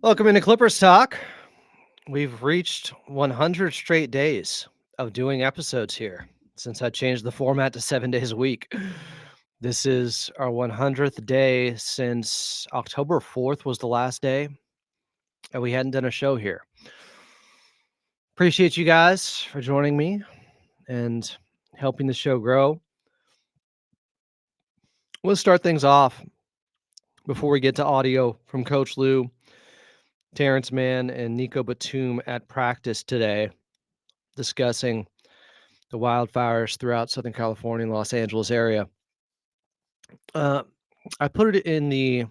Welcome into Clippers Talk. We've reached 100 straight days of doing episodes here since I changed the format to 7 days a week. This is our 100th day since October 4th was the last day, and we hadn't done a show here. Appreciate you guys for joining me and helping the show grow. We'll start things off before we get to audio from Coach Lou, Terance Mann, and Nico Batum at practice today, discussing the wildfires throughout Southern California and Los Angeles area. I put it in the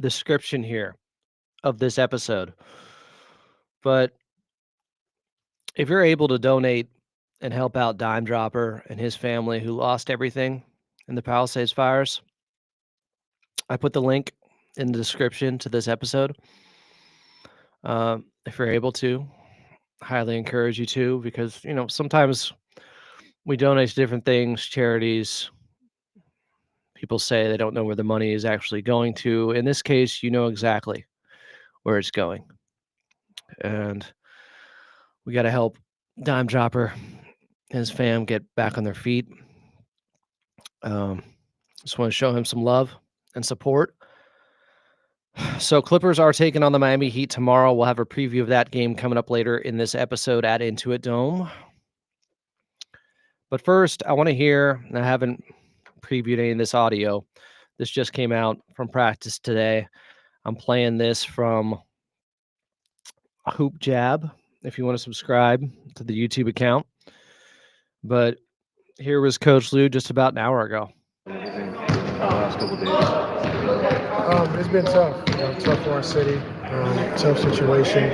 description here of this episode, but if you're able to donate and help out Dime Dropper and his family who lost everything in the Palisades fires, I put the link in the description to this episode. If you're able to, highly encourage you to, because, sometimes we donate to different things, charities. People say they don't know where the money is actually going to. In this case, you know exactly where it's going. And we got to help Dime Dropper and his fam get back on their feet. Just want to show him some love and support. So Clippers are taking on the Miami Heat tomorrow. We'll have a preview of that game coming up later in this episode at Intuit Dome. But first, I want to hear, and I haven't previewed any of this audio. This just came out from practice today. I'm playing this from Hoop Jab, if you want to subscribe to the YouTube account. But here was Coach Lou just about an hour ago. Last couple of days. It's been tough. Tough for our city. Tough situation.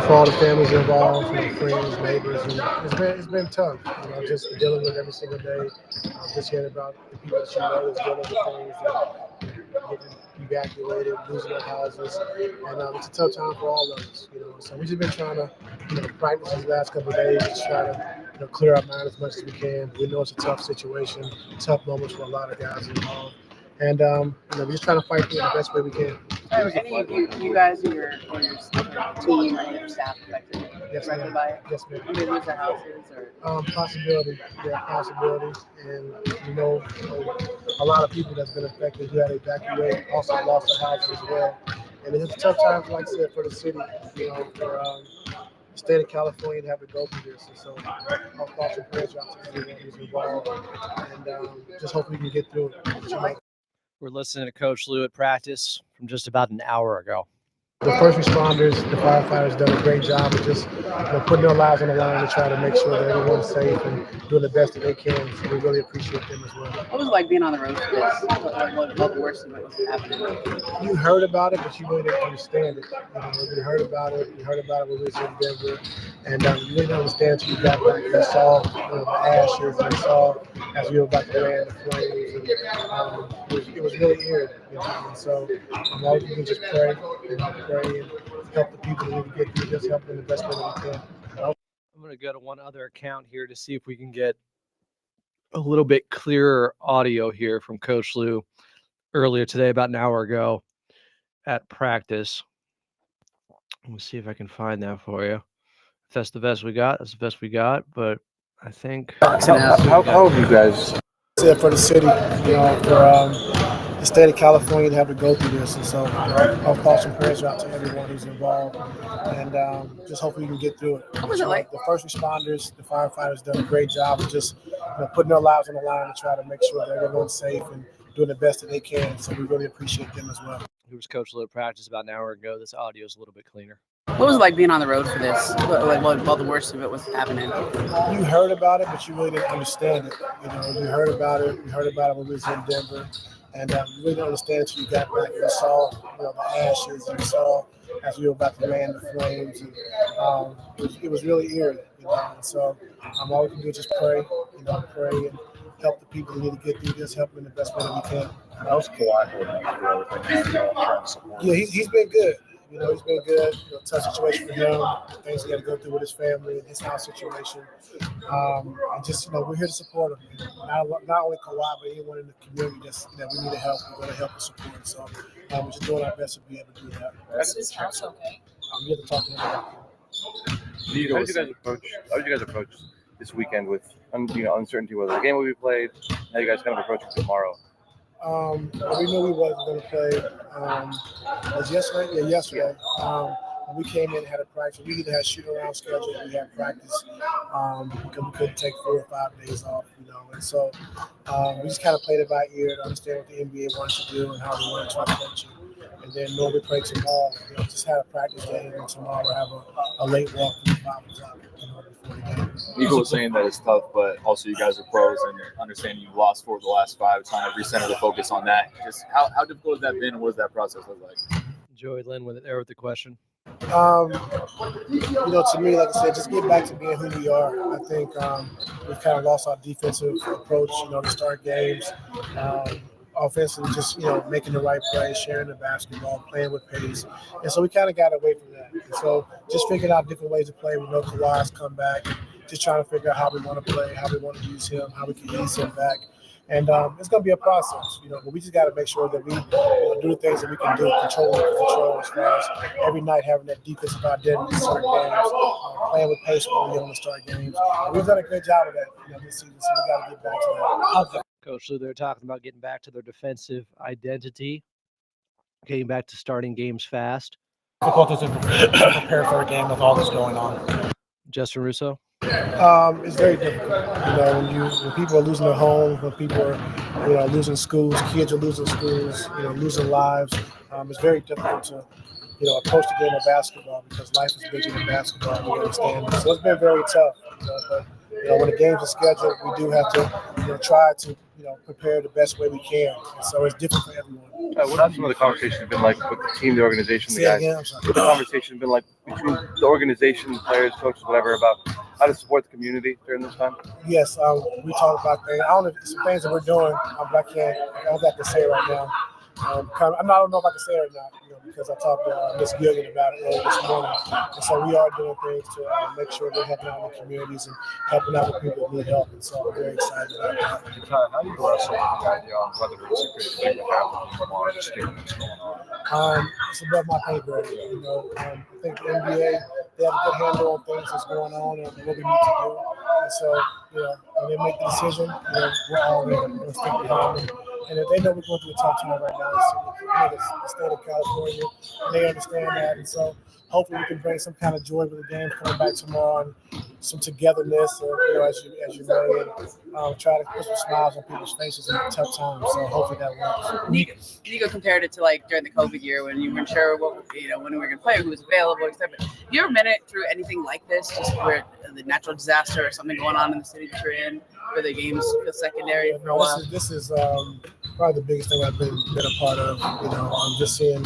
For all the families involved, friends, neighbors, and it's been tough. Just dealing with every single day. Just hearing about the people that you know is dealing with things, getting evacuated, losing their houses, and it's a tough time for all of us. So we've just been trying to practice these last couple of days, just try to clear our mind as much as we can. We know it's a tough situation, tough moments for a lot of guys involved. And we're just trying to fight through it the best way we can. Are any of you guys or your team or your staff affected directly by it? Yes, ma'am. Did they lose their houses or? Possibility. Yeah, possibility. And a lot of people that's been affected who had to evacuate also lost their houses as well. And it's a tough time, like I said, for the city. For the state of California to have to go through this. And so our thoughts and prayers out to everyone who's involved. And just hope we can get through it. We're listening to Coach Lou at practice from just about an hour ago. The first responders, the firefighters, done a great job of just putting their lives on the line to try to make sure that everyone's safe and doing the best that they can. So we really appreciate them as well. What was it like being on the road for this? What the worst of it was happening? You heard about it, but you really didn't understand it. You heard about it. You heard about it when we was in Denver, and you really didn't understand until you got back and you saw the ashes and you saw as we were about to land the flames. And it was really eerie. And so all we can just pray and help the people that we get through, just help them the best way that we can. I'm going to go to one other account here to see if we can get a little bit clearer audio here from Coach Lou earlier today, about an hour ago at practice. Let me see if I can find that for you. If that's the best we got, that's the best we got. But I think... How have you guys... For the city, for the state of California to have to go through this. And so our thoughts and prayers out to everyone who's involved. And just hope we can get through it. What was it like? The first responders, the firefighters done a great job of just putting their lives on the line to try to make sure that everyone's safe and doing the best that they can. So we really appreciate them as well. Who was Coach Lou at practice about an hour ago. This audio is a little bit cleaner. What was it like being on the road for this? What the worst of it was happening? You heard about it, but you really didn't understand it. You heard about it. You heard about it when we was in Denver. And you really didn't understand until you got back and you saw the ashes and you saw as we were about to land the flames. And it was really eerie. And so all we can do is just pray, pray and help the people who need to get through this, help them in the best way that we can. How's Kawhi holding up through everything? Yeah, he's been good. He's been good. Tough situation for him. Things he got to go through with his family and his house situation. And just we're here to support him. Not only Kawhi, but anyone in the community that we need to help. We're going to help and support. So we're just doing our best to be able to do that. Is his house okay? You have to talk to him about it. How did you guys approach this weekend with uncertainty whether the game will be played? How you guys kind of approach it tomorrow? We knew we wasn't going to play. Was yesterday? Yeah, yesterday. When we came in and had a practice, we either had shoot-around schedule or we had practice because we couldn't take 4 or 5 days off, And so we just kind of played it by ear to understand what the NBA wanted to do and how they wanted to try to coach it. And then know we play tomorrow. Just had a practice game, and tomorrow we'll have a late walk through 5 o'clock before the game. Nico was saying that it's tough, but also you guys are pros and understanding you've lost 4 of the last 5, trying to recenter the focus on that. Just how difficult has that been, and what does that process look like? Joey Lynn with the question. To me, like I said, just get back to being who we are. I think we've kind of lost our defensive approach, to start games. Offensively, just making the right plays, sharing the basketball, playing with pace, and so we kind of got away from that. And so just figuring out different ways to play. We know Kawhi's come back, just trying to figure out how we want to play, how we want to use him, how we can ease him back. And it's going to be a process, but we just got to make sure that we do the things that we can do, control as far as every night having that defensive identity to start games, playing with pace when we want to start games. And we've done a good job of that this season, so we got to get back to that. Coach Lou, they're talking about getting back to their defensive identity, getting back to starting games fast. Difficult to prepare for a game with all this going on. Justin Russo? It's very difficult. When people are losing their homes, when people are losing schools, kids are losing schools, losing lives. It's very difficult to approach the game of basketball because life is bigger than basketball. We understand it. So it's been very tough. But when the games are scheduled, we do have to try to prepare the best way we can. And so it's different for everyone. What have some of the conversations been like with the team, the organization, the guys? Again, I'm sorry. What the conversation been like between the organization, players, coaches, whatever, about how to support the community during this time? Yes, we talk about things. I don't know if some things that we're doing, but I don't have to say it right now. I don't know if I can say it or not, because I talked to Ms. Gillian about it earlier this morning. And so we are doing things to make sure we're helping out in the communities and helping out the people that need help. And so I'm very excited about that. How do you wrestle with the idea on whether it's a good thing to happen tomorrow, just given what's going on? It's above my pay grade. I think the NBA, they have a good handle on things that's going on and what we need to do. And so, when they make the decision, we're all in. We're stick behind them. And if they know we're going through a tough time right now, it's the state of California, and they understand that. And so hopefully we can bring some kind of joy with the game coming back tomorrow and some togetherness, as you know, and try to put some smiles on people's faces in a tough time. So hopefully that works. Nico compared it to like during the COVID year when you weren't sure when we were going to play, who was available, etc. Have you ever been through anything like this, just where the natural disaster or something going on in the city that you're in, where the games feel secondary for a while? This is probably the biggest thing I've been a part of. I'm just seeing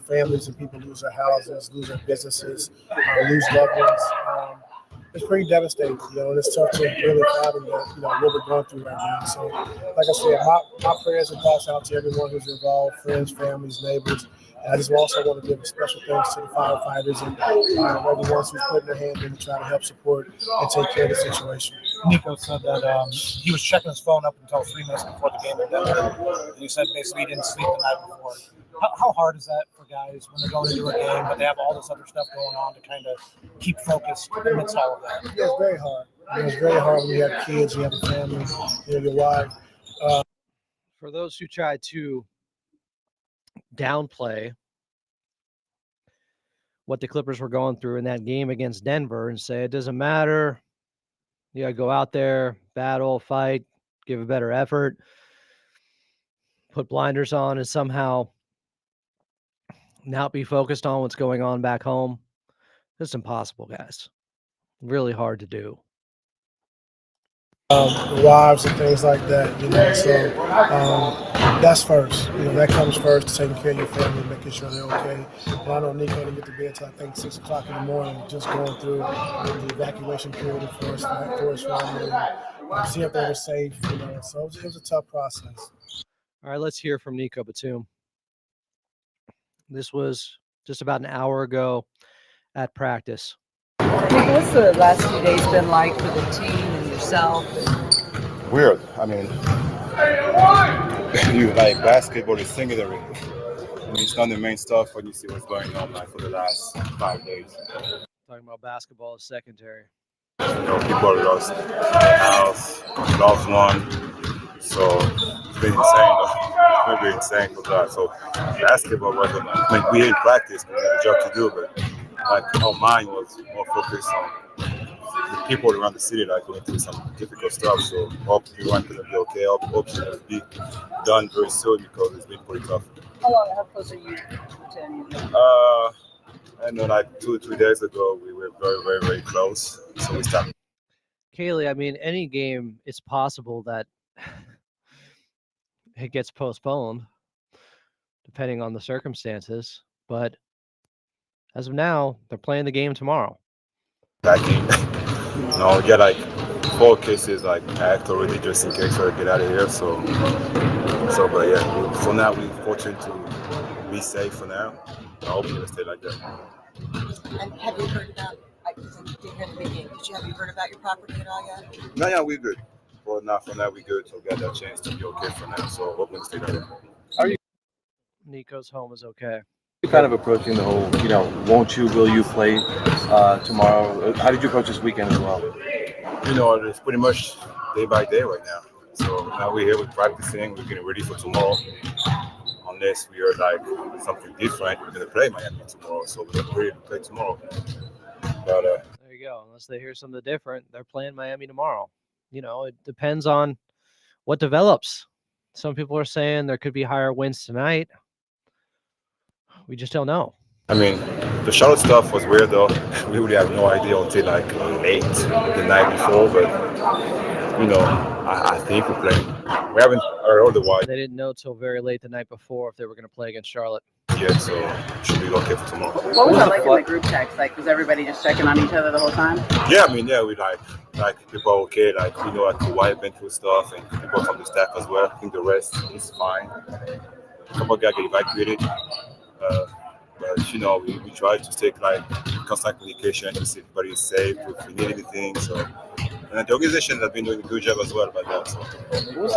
families and people lose their houses, lose their businesses, lose loved ones. It's pretty devastating, and it's tough to really fathom that, what we're going through right now. So, like I said, my prayers and thoughts out to everyone who's involved, friends, families, neighbors. And I just also want to give a special thanks to the firefighters and everyone who's putting their hand in to try to help support and take care of the situation. Nico said that he was checking his phone up until 3 minutes before the game in Denver. And he said basically he didn't sleep the night before. How hard is that for guys when they're going into a game, but they have all this other stuff going on to kind of keep focused amidst all of that? Yeah, it's very hard. It's very hard when you have kids, you have a family, your wife. For those who try to downplay what the Clippers were going through in that game against Denver and say it doesn't matter, you got to go out there, battle, fight, give a better effort, put blinders on, and somehow not be focused on what's going on back home. It's impossible, guys. Really hard to do. Wives and things like that, so that's first. That comes first, taking care of your family, making sure they're okay. And I know Nico didn't get to bed until I think 6 o'clock in the morning, just going through the evacuation period for his family, and see if they were safe. So it was a tough process. All right, let's hear from Nico Batum. This was just about an hour ago at practice. What's the last few days been like for the team and yourself? Weird. I mean, you like basketball is secondary. I mean, it's not the main stuff when you see what's going on like for the last 5 days. Talking about basketball is secondary. You know, people lost their house, lost one, so it's been insane. It's been insane for that. So basketball wasn't. I mean, we didn't practice. We had a job to do, but like our mind was more focused on the people around the city, like going through some difficult stuff. So hope everyone's gonna be okay. Hope it's gonna be done very soon because it's been pretty tough. How close are you to any? I know like 2 or 3 days ago we were very, very, very close. So we started. Kaylee, I mean, any game, it's possible that it gets postponed, depending on the circumstances. But as of now, they're playing the game tomorrow. That game. No, we got like 4 cases like act already just in case we get out of here. So but yeah, for now we're fortunate to be safe for now. I hope it'll stay like that. And have you heard about? I didn't hear the beginning. Have you heard about your property at all yet? No, yeah, we're good. For now, we're good. So we got that chance to be okay for now. So hopefully stay like that. Nico's home is okay. You're kind of approaching the whole, won't you, will you play tomorrow? How did you approach this weekend as well? You know, it's pretty much day by day right now. So now we're here, we're practicing, we're getting ready for tomorrow. Unless we heard like something different, we're gonna play Miami tomorrow. So we're ready to play tomorrow. But there you go. Unless they hear something different, they're playing Miami tomorrow. It depends on what develops. Some people are saying there could be higher winds tonight. We just don't know. I mean, the Charlotte stuff was weird though. We really have no idea until like late the night before. But I think we're playing. We haven't heard otherwise. They didn't know till very late the night before if they were going to play against Charlotte. Yeah, so should be okay for tomorrow. What was that like in the group text? Like, was everybody just checking on each other the whole time? Yeah, I mean, yeah, we like people are okay. Like we know like Kawhi been through stuff, and people from the staff as well. I think the rest is fine. A couple guys get evacuated, but we try to take like constant communication to see if everybody is safe, if we need anything. So, and the organization has been doing a good job as well about that. So,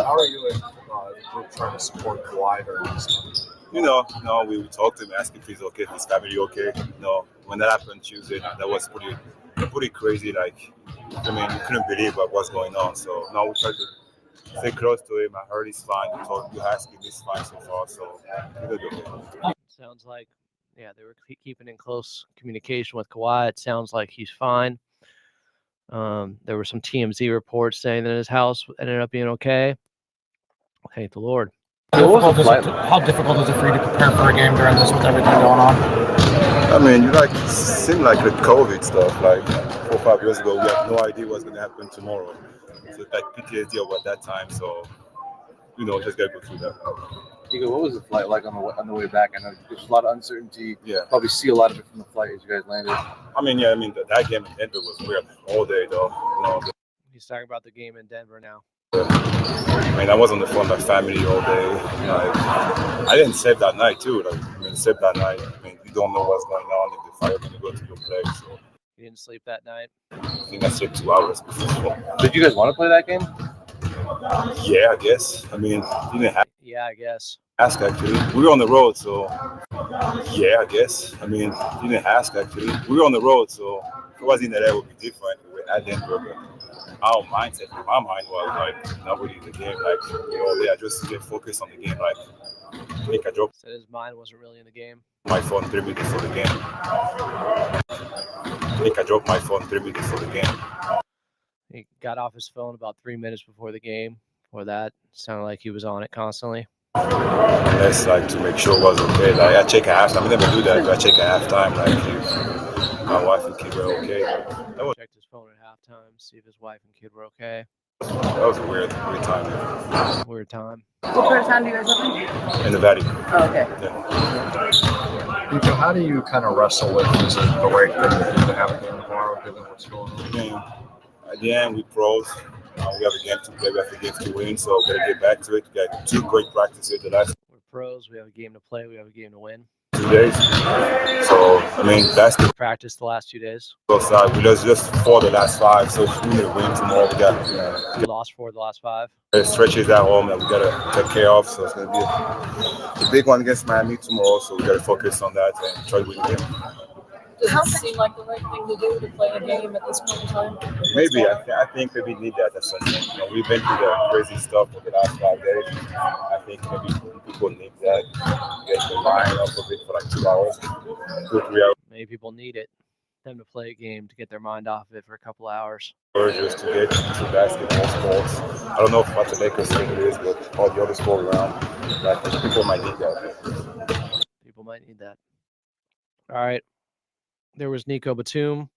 How are you and the group trying to support Kawhi during this time? We talked to him, asked if he's okay, if his family okay. When that happened Tuesday, that was pretty crazy. Like, I mean, you couldn't believe what was going on. So now we try to stay close to him. I heard he's fine. We asked him he's fine so far. So we're good. Sounds like, they were keeping in close communication with Kawhi. It sounds like he's fine. There were some TMZ reports saying that his house ended up being okay. Thank the Lord. How difficult is it for you to prepare for a game during this with everything going on? I mean, seem like with COVID stuff, like 4 or 5 years ago, we had no idea what's going to happen tomorrow. So it's like PTSD about that time. So, just got to go through that. Nico, what was the flight like on the way back? I know there's a lot of uncertainty. Yeah. Probably see a lot of it from the flight as you guys landed. I mean, that game in Denver was weird all day, though. He's talking about the game in Denver now. I mean, I was on the phone with my family all day. I didn't sleep that night, too. Sleep that night. I mean, you don't know what's going on if the fire going to go to your place. So. You didn't sleep that night? I think I slept 2 hours before. Did you guys want to play that game? Yeah, I guess. I mean, you didn't have to Yeah, I guess. ask, actually. We were on the road, so yeah, I guess. I mean, you didn't ask, actually. We were on the road, so if it was in the air, it would be different. We were at Denver, but our mindset, in my mind, was like, not really in the game. Like, just get focused on the game. Like, I think I dropped Said his mind wasn't really in the game. my phone 3 minutes for the game. I think I dropped my phone 3 minutes for the game. He got off his phone about 3 minutes before the game. Before that, it sounded like he was on it constantly. Unless, to make sure it was okay. Like, I check at halftime. I never do that, but I check at halftime. Like, if my wife and kid were okay. Checked his phone at halftime, see if his wife and kid were okay. That was a weird time. Weird time. What part of town do you guys live in? In the valley. Oh, okay. Yeah. Nico, how do you kind of wrestle with is it the right thing to do to have a game tomorrow given what's going on? I mean, at the end, we pros. We have a game to play, we have a game to win, so we're going to get back to it. We got 2 great practices the last. We're pros. We have a game to play. We have a game to win. 2 days. So I mean, basketball Practice the last 2 days. side, we just for the last 5. So if we need to win tomorrow, we got You lost 4 of the last 5. stretches at home that we gotta take care of. So it's gonna be a big one against Miami tomorrow. So we gotta focus on that and try to win the game. Does it seem like the right thing to do to play a game at this point in time? Maybe I think maybe need that at some point. We've been through the crazy stuff for the last 5 days. I think maybe people need that. Get the mind off of it for like 2 hours, 2 or 3 hours. Maybe people need it, them to play a game to get their mind off of it for a couple hours. Just to get into basketball sports. I don't know if what the Lakers thing it is, but all the other sports around, I think people might need that. People might need that. All right. There was Nico Batum.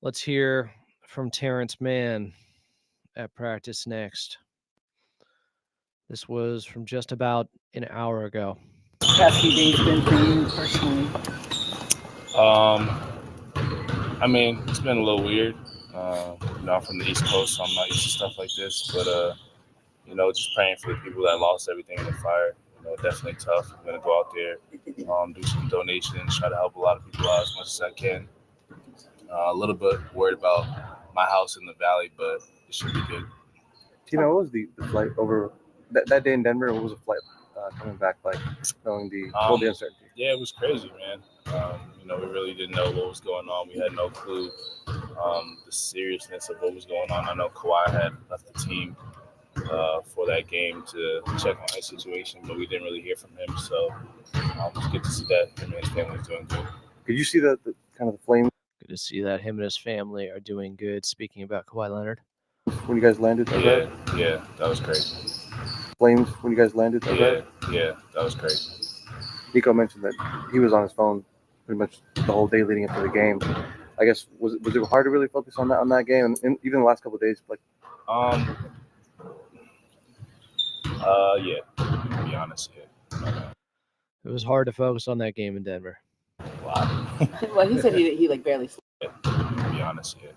Let's hear from Terance Mann at practice next. This was from just about an hour ago. Past few days been for you personally? I mean, it's been a little weird. I'm from the East Coast, so I'm not used to stuff like this. But, just praying for the people that lost everything in the fire. Definitely tough. I'm going to go out there, do some donations, try to help a lot of people out as much as I can. A little bit worried about my house in the valley, but it should be good. Tina, what was the flight over that day in Denver? What was the flight coming back like, knowing the uncertainty? Yeah, it was crazy, man. We really didn't know what was going on. We had no clue the seriousness of what was going on. I know Kawhi had left the team for that game to check on his situation, but we didn't really hear from him. So it's good to see that him and his family is doing good. Could you see the kind of the flames? Good to see that him and his family are doing good. Speaking about Kawhi Leonard. When you guys landed? Yeah, that was great. Flames when you guys landed? Yeah, that was great. Nico mentioned that he was on his phone pretty much the whole day leading up to the game. I guess was it hard to really focus on that game, and even the last couple of days? Like, yeah, to be honest, yeah. It was hard to focus on that game in Denver. Wow. Well, he said he barely slept. Yeah, to be honest, yeah.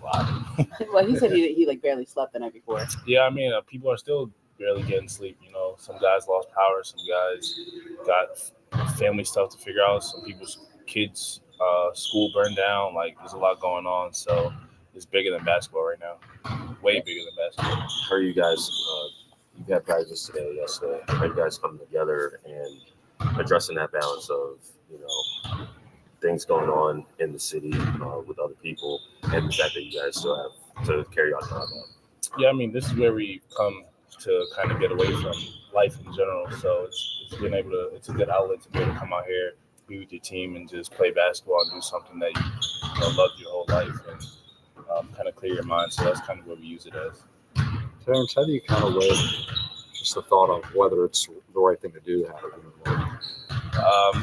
Wow. Well, he said he barely slept the night before. Yeah, I mean, people are still barely getting sleep. Some guys lost power. Some guys got family stuff to figure out. Some people's kids' school burned down. Like, there's a lot going on. So it's bigger than basketball right now. Way bigger than basketball. How are you guys? You had practice today, yesterday. How are you guys coming together and addressing that balance of, things going on in the city with other people, and the fact that you guys still have to carry on job? Yeah, I mean, this is where we come to kind of get away from life in general. So it's a good outlet to be able to come out here, be with your team, and just play basketball and do something that you loved your whole life, and kind of clear your mind. So that's kind of what we use it as. Terance, how do you kind of weigh just the thought of whether it's the right thing to do to have it?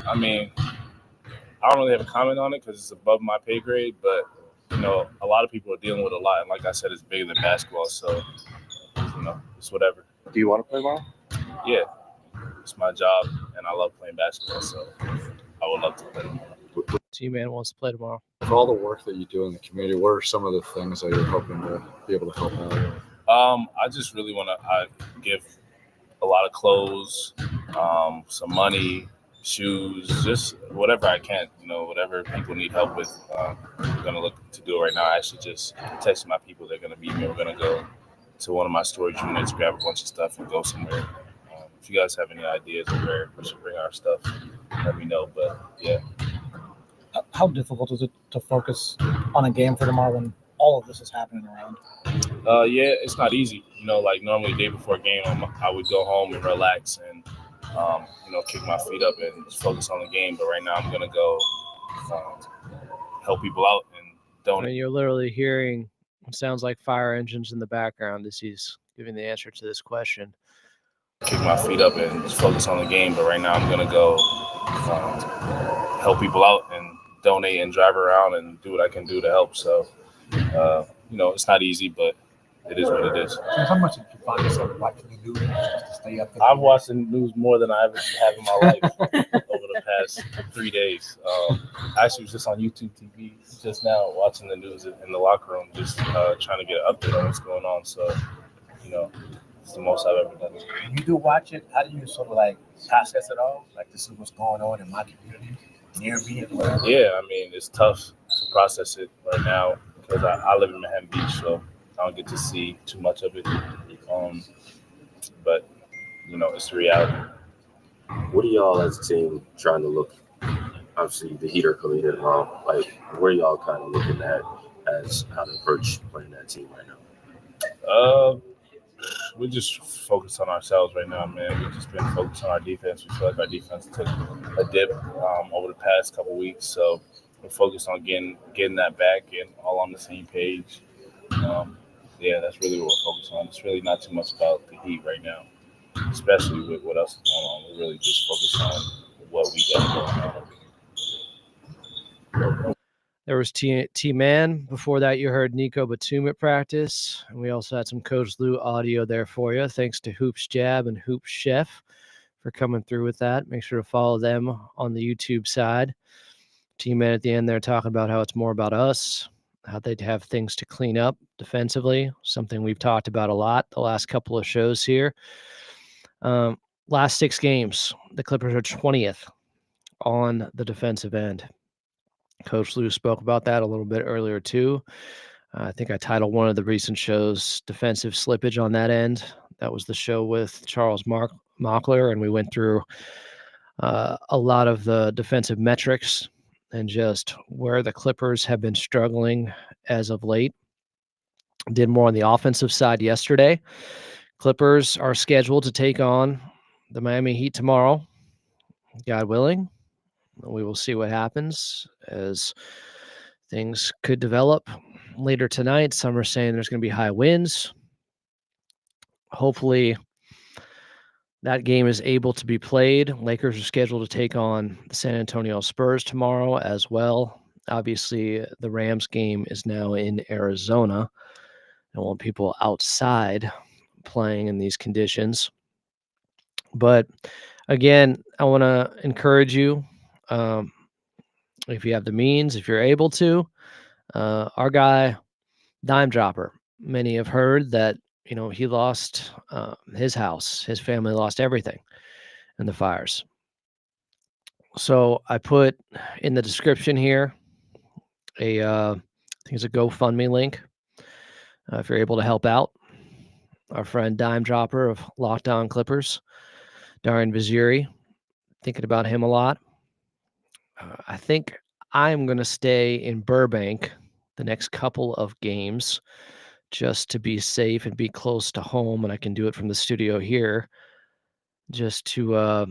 I mean, I don't really have a comment on it because it's above my pay grade, but a lot of people are dealing with a lot, and like I said, it's bigger than basketball, so it's whatever. Do you want to play tomorrow? Yeah, it's my job, and I love playing basketball, so I would love to play tomorrow. T-Man wants to play tomorrow. With all the work that you do in the community, what are some of the things that you're hoping to be able to help out with? I just really want to give a lot of clothes, some money, shoes, just whatever I can, whatever people need help with. I'm going to look to do it right now. I actually just texted my people. They're going to meet me. We're going to go to one of my storage units, grab a bunch of stuff, and go somewhere. If you guys have any ideas of where we should bring our stuff, let me know. But, yeah. How difficult is it to focus on a game for tomorrow when all of this is happening around? Yeah, it's not easy. Like normally the day before a game, I would go home and relax and, kick my feet up and just focus on the game. But right now I'm going to go help people out and donate. I mean, you're literally hearing what sounds like fire engines in the background as he's giving the answer to this question. Kick my feet up and just focus on the game. But right now I'm going to go help people out and donate and drive around and do what I can do to help. So, it's not easy, but it is what it is. So how much did you find yourself watching the news just to stay up? I've watched the news more than I ever have in my life over the past 3 days. I actually was just on YouTube TV just now watching the news in the locker room, just trying to get an update on what's going on. So, It's the most I've ever done. When you do watch it, how do you sort of like process it all? Like, this is what's going on in my community, near me, and whatever. Yeah, I mean, it's tough to process it right now because I live in Manhattan Beach, so I don't get to see too much of it. But, you know, it's the reality. What are y'all as a team trying to look? Obviously, the Heat are coming in tomorrow. Like, where are y'all kind of looking at as how to approach playing that team right now? We're just focused on ourselves right now, man. We've just been focused on our defense. We feel like our defense took a dip over the past couple weeks, so we're focused on getting that back and all on the same page. Yeah, that's really what we're focused on. It's really not too much about the Heat right now, especially with what else is going on. We're really just focused on what we got going on. There was T Man. Before that, you heard Nico Batum at practice. And we also had some Coach Lou audio there for you. Thanks to Hoops Jab and Hoops Chef for coming through with that. Make sure to follow them on the YouTube side. T Man at the end there talking about how it's more about us, how they'd have things to clean up defensively, something we've talked about a lot the last couple of shows here. Last 6 games, the Clippers are 20th on the defensive end. Coach Lou spoke about that a little bit earlier, too. I think I titled one of the recent shows Defensive Slippage on that end. That was the show with Charles Mockler, and we went through a lot of the defensive metrics and just where the Clippers have been struggling as of late. Did more on the offensive side yesterday. Clippers are scheduled to take on the Miami Heat tomorrow, God willing. We will see what happens as things could develop later tonight. Some are saying there's going to be high winds. Hopefully that game is able to be played. Lakers are scheduled to take on the San Antonio Spurs tomorrow as well. Obviously, the Rams game is now in Arizona. I want people outside playing in these conditions. But again, I want to encourage you, if you have the means, if you're able to, our guy, Dime Dropper, many have heard that, you know, he lost his house. His family lost everything in the fires. So I put in the description here I think it's a GoFundMe link if you're able to help out. Our friend Dime Dropper of Lockdown Clippers, Darian Vaziri, thinking about him a lot. I think I'm going to stay in Burbank the next couple of games just to be safe and be close to home, and I can do it from the studio here just to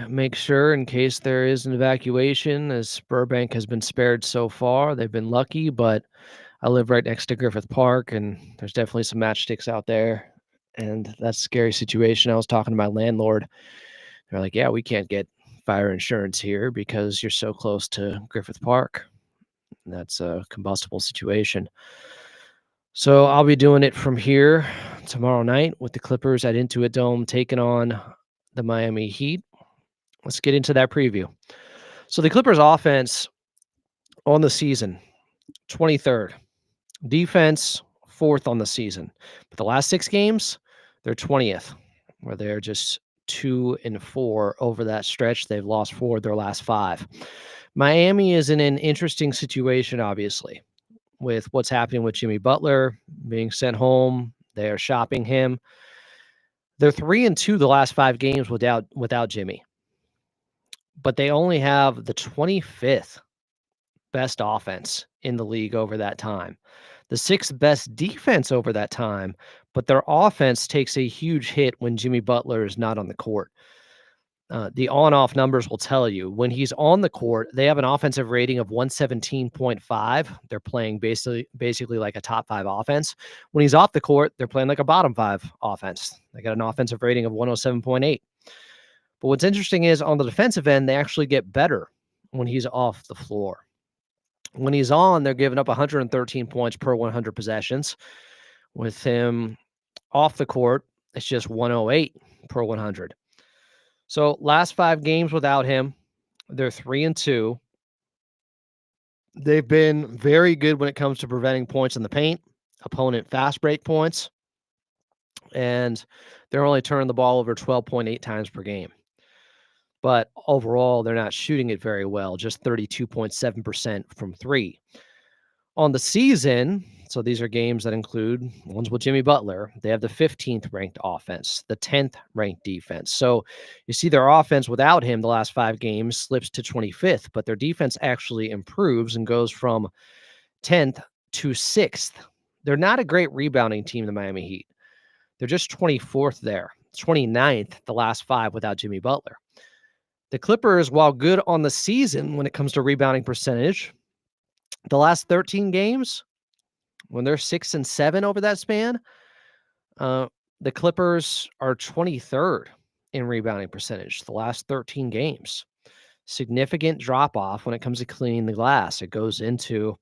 make sure in case there is an evacuation, as Burbank has been spared so far. They've been lucky, but I live right next to Griffith Park, and there's definitely some matchsticks out there, and that's a scary situation. I was talking to my landlord. They're like, yeah, we can't get fire insurance here because you're so close to Griffith Park. And that's a combustible situation. So I'll be doing it from here tomorrow night with the Clippers at Intuit Dome taking on the Miami Heat. Let's get into that preview. So the Clippers offense on the season, 23rd. Defense, 4th on the season. But the last 6 games, they're 20th, where they're just 2-4 over that stretch. They've lost 4 of their last 5. Miami is in an interesting situation, obviously, with what's happening with Jimmy Butler being sent home. They are shopping him. They're 3-2 the last 5 games without Jimmy. But they only have the 25th best offense in the league over that time. The 6th best defense over that time, but their offense takes a huge hit when Jimmy Butler is not on the court. The on-off numbers will tell you when he's on the court, they have an offensive rating of 117.5. They're playing basically like a top 5 offense. When he's off the court, they're playing like a bottom 5 offense. They got an offensive rating of 107.8. But what's interesting is on the defensive end, they actually get better when he's off the floor. When he's on, they're giving up 113 points per 100 possessions. With him off the court, it's just 108 per 100. So last 5 games without him, they're 3-2. They've been very good when it comes to preventing points in the paint, opponent fast break points. and they're only turning the ball over 12.8 times per game. But overall, they're not shooting it very well, just 32.7% from three. On the season, so these are games that include ones with Jimmy Butler, they have the 15th ranked offense, the 10th ranked defense. So you see their offense without him the last 5 games slips to 25th, but their defense actually improves and goes from 10th to 6th. They're not a great rebounding team, the Miami Heat. They're just 24th there, 29th the last 5 without Jimmy Butler. The Clippers, while good on the season when it comes to rebounding percentage, the last 13 games, when they're 6 and 7 over that span, the Clippers are 23rd in rebounding percentage the last 13 games. Significant drop off when it comes to cleaning the glass. It goes into,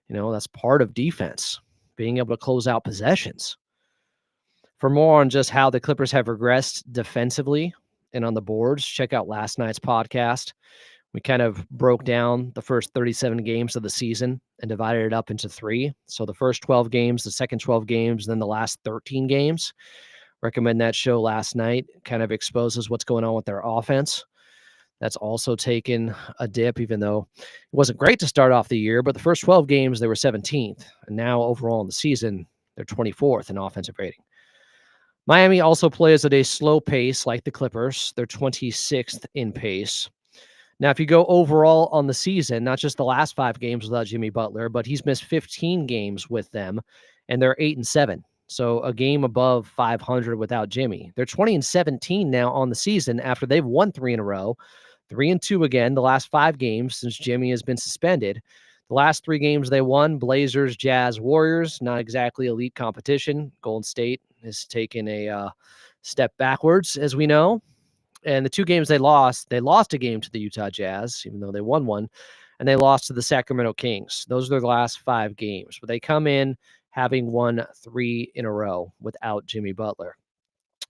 that's part of defense, being able to close out possessions. For more on just how the Clippers have regressed defensively and on the boards, check out last night's podcast. We kind of broke down the first 37 games of the season and divided it up into 3. So the first 12 games, the second 12 games, then the last 13 games. Recommend that show last night. Kind of exposes what's going on with their offense. That's also taken a dip, even though it wasn't great to start off the year. But the first 12 games, they were 17th. And now overall in the season, they're 24th in offensive rating. Miami also plays at a slow pace like the Clippers. They're 26th in pace. Now, if you go overall on the season, not just the last 5 games without Jimmy Butler, but he's missed 15 games with them, and they're 8 and 7. So a game above 500 without Jimmy. They're 20 and 17 now on the season after they've won 3 in a row, 3 and 2 again the last 5 games since Jimmy has been suspended. The last 3 games they won, Blazers, Jazz, Warriors, not exactly elite competition. Golden State has taken a step backwards, as we know. And the 2 games they lost a game to the Utah Jazz, even though they won one, and they lost to the Sacramento Kings. Those are their last 5 games. But they come in having won 3 in a row without Jimmy Butler.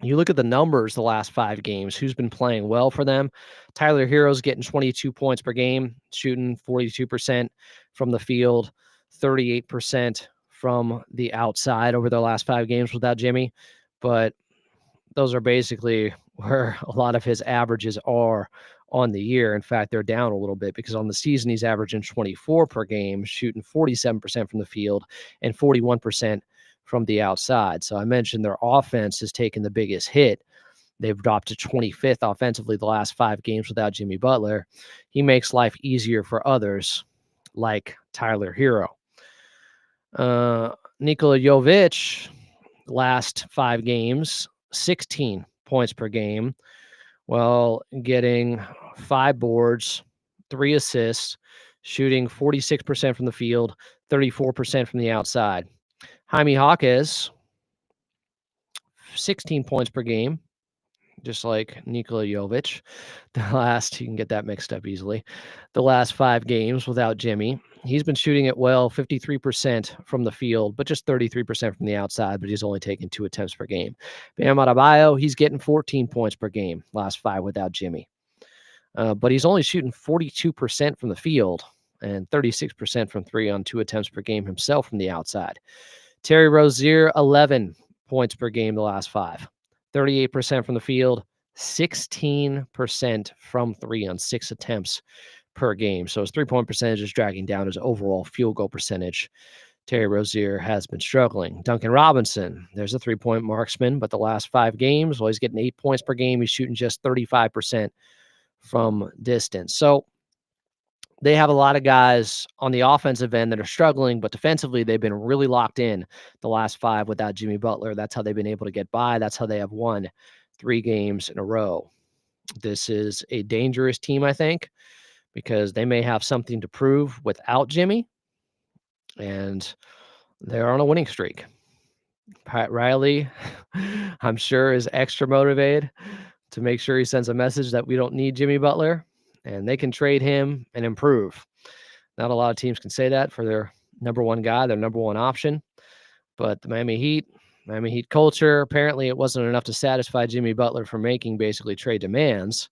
You look at the numbers the last 5 games, who's been playing well for them. Tyler Hero's getting 22 points per game, shooting 42% from the field, 38% from the outside over their last 5 games without Jimmy. But those are basically where a lot of his averages are on the year. In fact, they're down a little bit because on the season, he's averaging 24 per game, shooting 47% from the field and 41% from the outside. So I mentioned their offense has taken the biggest hit. They've dropped to 25th offensively the last 5 games without Jimmy Butler. He makes life easier for others like Tyler Hero. Nikola Jovic, last 5 games, 16 points per game, while getting 5 boards, 3 assists, shooting 46% from the field, 34% from the outside. Jaime Jaquez, 16 points per game, just like Nikola Jovic. You can get that mixed up easily. The last 5 games without Jimmy. He's been shooting it well, 53% from the field, but just 33% from the outside, but he's only taken 2 attempts per game. Bam Adebayo, he's getting 14 points per game last 5 without Jimmy. But he's only shooting 42% from the field and 36% from 3 on 2 attempts per game himself from the outside. Terry Rozier, 11 points per game the last 5. 38% from the field, 16% from 3 on 6 attempts per game. So his 3-point percentage is dragging down his overall field goal percentage. Terry Rozier has been struggling. Duncan Robinson, there's a 3-point marksman, but the last 5 games, well, he's getting 8 points per game. He's shooting just 35% from distance. So they have a lot of guys on the offensive end that are struggling, but defensively, they've been really locked in the last 5 without Jimmy Butler. That's how they've been able to get by. That's how they have won 3 games in a row. This is a dangerous team, I think, because they may have something to prove without Jimmy, and they're on a winning streak. Pat Riley, I'm sure, is extra motivated to make sure he sends a message that we don't need Jimmy Butler, and they can trade him and improve. Not a lot of teams can say that for their number 1 guy, their number 1 option, but the Miami Heat culture, apparently it wasn't enough to satisfy Jimmy Butler for making basically trade demands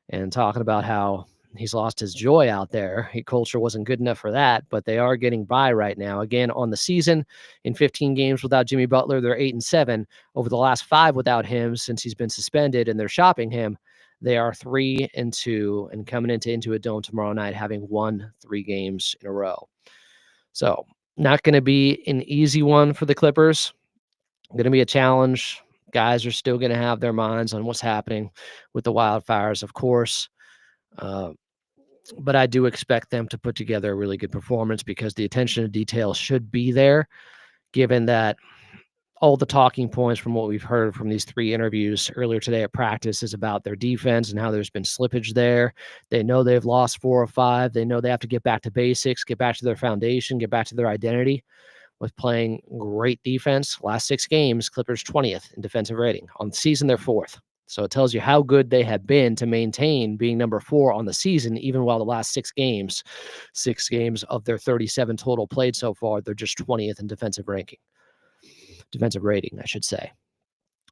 and talking about how He's lost his joy out there. Culture wasn't good enough for that, but they are getting by right now. Again, on the season, in 15 games without Jimmy Butler, they're 8-7. Over the last 5 without him since he's been suspended and they're shopping him, they are 3-2 and coming into Intuit Dome tomorrow night, having won 3 games in a row. So not going to be an easy one for the Clippers. Going to be a challenge. Guys are still going to have their minds on what's happening with the wildfires, of course. But I do expect them to put together a really good performance because the attention to detail should be there, given that all the talking points from what we've heard from these 3 interviews earlier today at practice is about their defense and how there's been slippage there. They know they've lost 4 or 5. They know they have to get back to basics, get back to their foundation, get back to their identity with playing great defense. Last 6 games, Clippers 20th in defensive rating. On the season, they're 4th. So it tells you how good they have been to maintain being number 4 on the season, even while the last 6 games of their 37 total played so far, they're just 20th in defensive rating, I should say.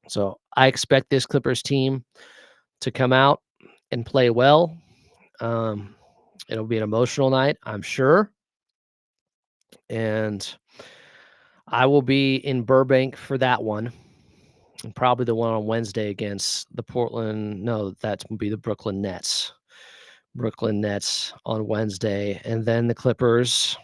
So I expect this Clippers team to come out and play well. It'll be an emotional night, I'm sure. And I will be in Burbank for that one. And probably the one on Wednesday against the that will be the Brooklyn Nets. Brooklyn Nets on Wednesday. And then the Clippers.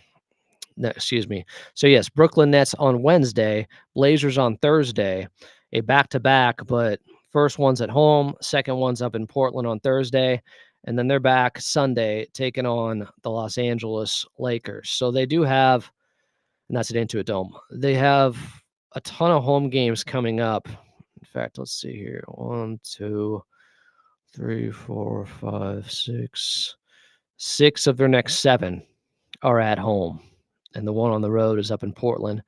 No, excuse me. So, yes, Brooklyn Nets on Wednesday, Blazers on Thursday, a back-to-back, but first one's at home, second one's up in Portland on Thursday, and then they're back Sunday taking on the Los Angeles Lakers. So they do have, and that's at Intuit Dome, they have a ton of home games coming up. In fact, let's see here. 1, 2, 3, 4, 5, 6. 6 of their next 7 are at home. And the one on the road is up in Portland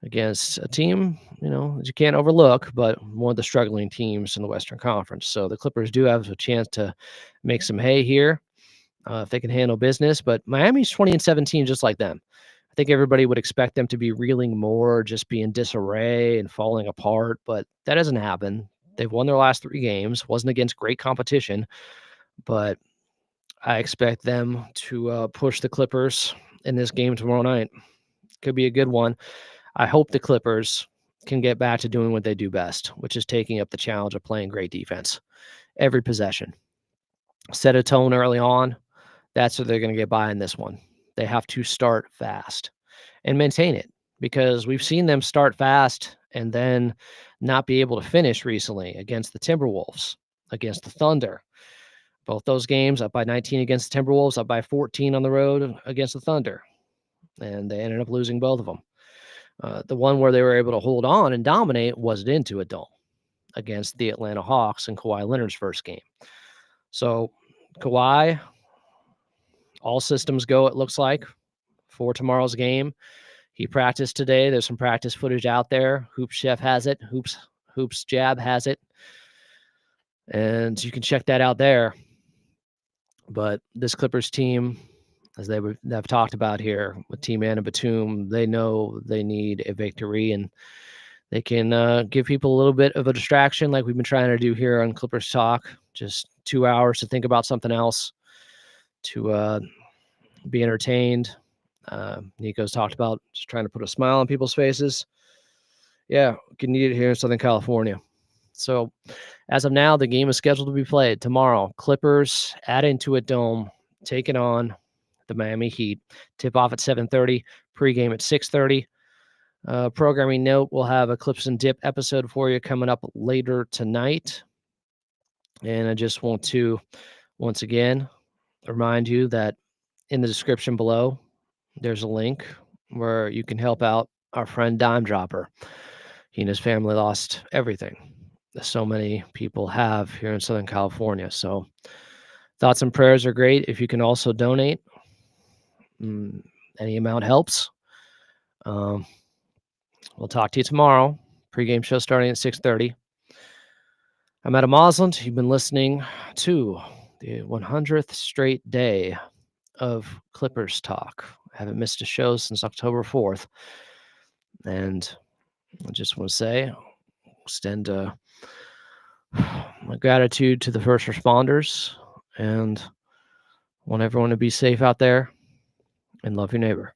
against a team, that you can't overlook, but one of the struggling teams in the Western Conference. So the Clippers do have a chance to make some hay here if they can handle business. But Miami's 20-17, just like them. I think everybody would expect them to be reeling more, just be in disarray and falling apart, but that doesn't happen. They've won their last 3 games. Wasn't against great competition, but I expect them to push the Clippers in this game tomorrow night. Could be a good one. I hope the Clippers can get back to doing what they do best, which is taking up the challenge of playing great defense. Every possession. Set a tone early on. That's what they're going to get by in this one. They have to start fast and maintain it because we've seen them start fast and then not be able to finish recently against the Timberwolves, against the Thunder. Both those games up by 19 against the Timberwolves, up by 14 on the road against the Thunder. And they ended up losing both of them. The one where they were able to hold on and dominate was at Intuit Dome against the Atlanta Hawks in Kawhi Leonard's first game. So Kawhi, all systems go, it looks like, for tomorrow's game. He practiced today. There's some practice footage out there. Hoops Chef has it. Hoops Jab has it. And you can check that out there. But this Clippers team, as they've talked about here with Team Nico Batum, they know they need a victory, and they can give people a little bit of a distraction like we've been trying to do here on Clippers Talk. Just 2 hours to think about something else, to be entertained. Nico's talked about just trying to put a smile on people's faces. Yeah, we can need it here in Southern California. So as of now, the game is scheduled to be played tomorrow. Clippers at Intuit Dome taking on the Miami Heat. Tip off at 7:30, pregame at 6:30. Programming note, we'll have a Clips and Dip episode for you coming up later tonight. And I just want to, once again, remind you that in the description below, there's a link where you can help out our friend Dime Dropper. He and his family lost everything. So many people have here in Southern California. So thoughts and prayers are great. If you can also donate, any amount helps. We'll talk to you tomorrow. Pre-game show starting at 6:30. I'm Adam Osland. You've been listening to the 100th straight day of Clippers Talk. I haven't missed a show since October 4th. And I just want to say, extend my gratitude to the first responders and Want everyone to be safe out there and love your neighbor.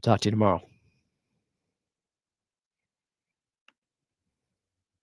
Talk to you tomorrow.